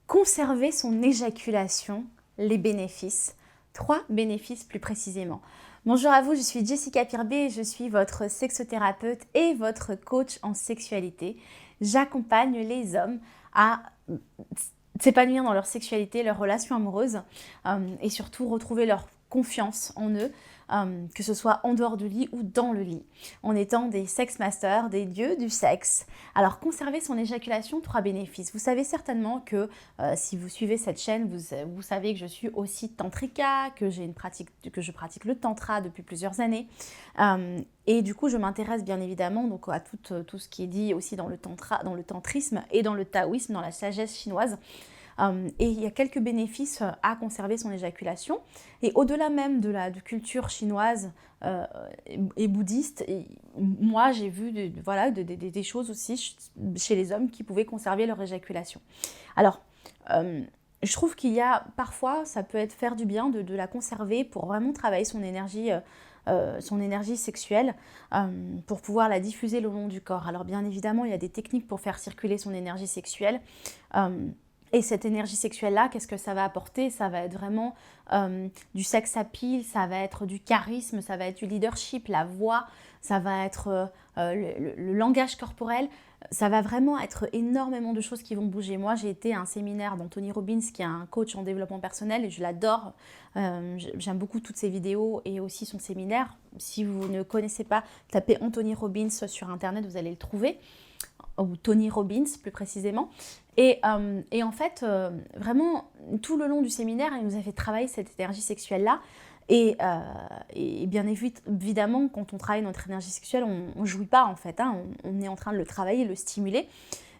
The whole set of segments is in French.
Conserver son éjaculation, les bénéfices. 3 bénéfices plus précisément. Bonjour à vous, je suis Jessica Pirbet, je suis votre sexothérapeute et votre coach en sexualité. J'accompagne les hommes à s'épanouir dans leur sexualité, leur relation amoureuse et surtout retrouver leur confiance en eux, que ce soit en dehors du lit ou dans le lit, en étant des sex masters, des dieux du sexe. Alors, conserver son éjaculation, 3 bénéfices. Vous savez certainement que si vous suivez cette chaîne, vous savez que je suis aussi tantrika, que je pratique le tantra depuis plusieurs années. Et du coup, je m'intéresse bien évidemment donc, à tout ce qui est dit aussi dans le tantrisme et dans le taoïsme, dans la sagesse chinoise. Et il y a quelques bénéfices à conserver son éjaculation. Et au-delà même de la culture chinoise et bouddhiste, moi j'ai vu des choses aussi chez les hommes qui pouvaient conserver leur éjaculation. Alors, je trouve qu'il y a parfois, ça peut être faire du bien de la conserver pour vraiment travailler son énergie sexuelle pour pouvoir la diffuser le long du corps. Alors bien évidemment, il y a des techniques pour faire circuler son énergie sexuelle. Et cette énergie sexuelle-là, qu'est-ce que ça va apporter? Ça va être vraiment du sex appeal, ça va être du charisme, ça va être du leadership, la voix, ça va être le langage corporel. Ça va vraiment être énormément de choses qui vont bouger. Moi, j'ai été à un séminaire d'Anthony Robbins, qui est un coach en développement personnel, et je l'adore. J'aime beaucoup toutes ses vidéos et aussi son séminaire. Si vous ne connaissez pas, tapez Anthony Robbins sur Internet, vous allez le trouver. Ou Tony Robbins plus précisément. Et en fait, vraiment, tout le long du séminaire, il nous a fait travailler cette énergie sexuelle-là. Et bien évidemment, quand on travaille notre énergie sexuelle, on ne jouit pas en fait. On est en train de le travailler, de le stimuler.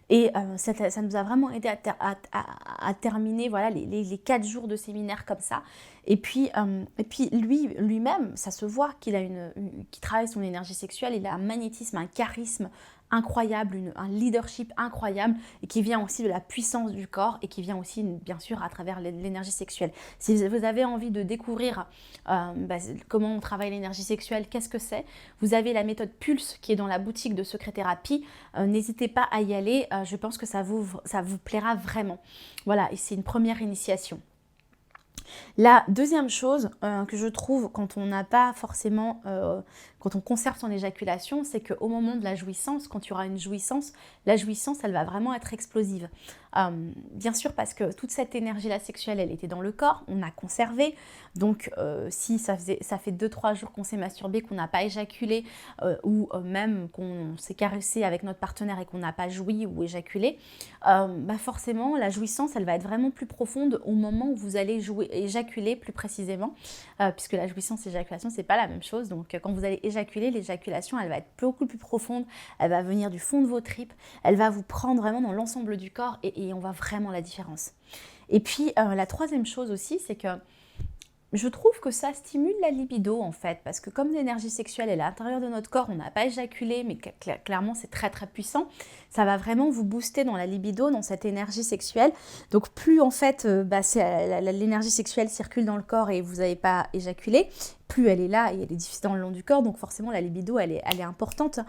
Et ça nous a vraiment aidé à terminer voilà, les 4 jours de séminaire comme ça. Et puis lui-même, ça se voit qu'il travaille son énergie sexuelle, il a un magnétisme, un charisme incroyable, un leadership incroyable et qui vient aussi de la puissance du corps et qui vient aussi bien sûr à travers l'énergie sexuelle. Si vous avez envie de découvrir comment on travaille l'énergie sexuelle, qu'est-ce que c'est, vous avez la méthode Pulse qui est dans la boutique de Secret Thérapie. N'hésitez pas à y aller, je pense que ça vous plaira vraiment. Voilà, et c'est une première initiation. La deuxième chose que je trouve quand on n'a pas forcément, quand on conserve son éjaculation, c'est qu'au moment de la jouissance, quand il y aura une jouissance, la jouissance, elle va vraiment être explosive. Bien sûr parce que toute cette énergie-là sexuelle, elle était dans le corps, on a conservé. Donc si ça fait 2-3 jours qu'on s'est masturbé, qu'on n'a pas éjaculé ou même qu'on s'est caressé avec notre partenaire et qu'on n'a pas joui ou éjaculé, forcément la jouissance, elle va être vraiment plus profonde au moment où vous allez éjaculer plus précisément, puisque la jouissance et l'éjaculation, c'est pas la même chose. Donc quand vous allez éjaculer, l'éjaculation, elle va être beaucoup plus profonde, elle va venir du fond de vos tripes, elle va vous prendre vraiment dans l'ensemble du corps et on voit vraiment la différence. Et puis la troisième chose aussi, c'est que je trouve que ça stimule la libido en fait, parce que comme l'énergie sexuelle est à l'intérieur de notre corps, on n'a pas éjaculé, mais clairement c'est très très puissant, ça va vraiment vous booster dans la libido, dans cette énergie sexuelle. Donc plus en fait l'énergie sexuelle circule dans le corps et vous n'avez pas éjaculé, plus elle est là et elle est diffusée dans le long du corps, donc forcément la libido elle est importante,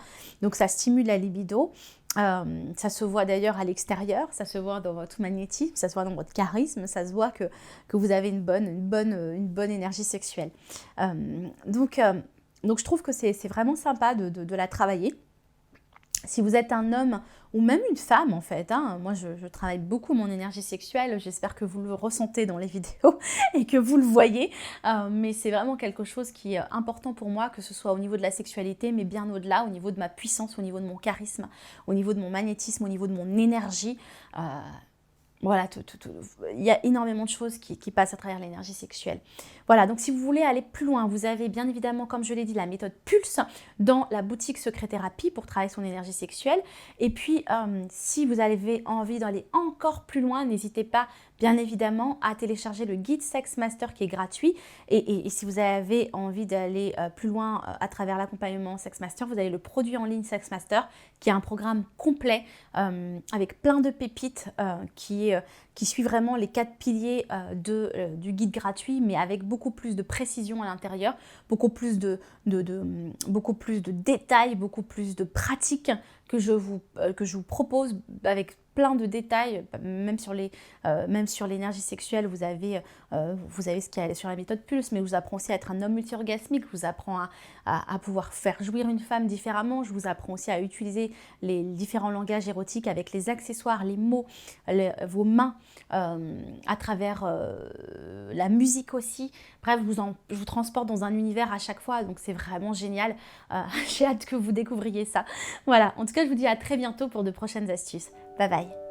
donc ça stimule la libido. Ça se voit d'ailleurs à l'extérieur, ça se voit dans votre magnétisme, ça se voit dans votre charisme, ça se voit que vous avez une bonne énergie sexuelle. Donc je trouve que c'est vraiment sympa de la travailler. Si vous êtes un homme ou même une femme en fait, moi je travaille beaucoup mon énergie sexuelle, j'espère que vous le ressentez dans les vidéos et que vous le voyez, mais c'est vraiment quelque chose qui est important pour moi, que ce soit au niveau de la sexualité, mais bien au-delà, au niveau de ma puissance, au niveau de mon charisme, au niveau de mon magnétisme, au niveau de mon énergie. Voilà, il y a énormément de choses qui passent à travers l'énergie sexuelle. Voilà, donc si vous voulez aller plus loin, vous avez bien évidemment, comme je l'ai dit, la méthode Pulse dans la boutique Secret Thérapie pour travailler son énergie sexuelle. Et puis, si vous avez envie d'aller encore plus loin, n'hésitez pas, bien évidemment, à télécharger le guide Sex Master qui est gratuit. Et si vous avez envie d'aller plus loin à travers l'accompagnement Sex Master, vous avez le produit en ligne Sex Master qui est un programme complet avec plein de pépites qui suit vraiment les 4 piliers du guide gratuit, mais avec beaucoup plus de précision à l'intérieur, beaucoup plus de détails, beaucoup plus de pratiques que je vous propose avec plein de détails, même sur l'énergie sexuelle, vous avez ce qu'il y a sur la méthode Pulse, mais je vous apprends aussi à être un homme multi-orgasmique, je vous apprends à pouvoir faire jouir une femme différemment, je vous apprends aussi à utiliser les différents langages érotiques avec les accessoires, les mots, vos mains, à travers la musique aussi. Bref, je vous transporte dans un univers à chaque fois, donc c'est vraiment génial. J'ai hâte que vous découvriez ça. Voilà, en tout cas, je vous dis à très bientôt pour de prochaines astuces. Bye bye.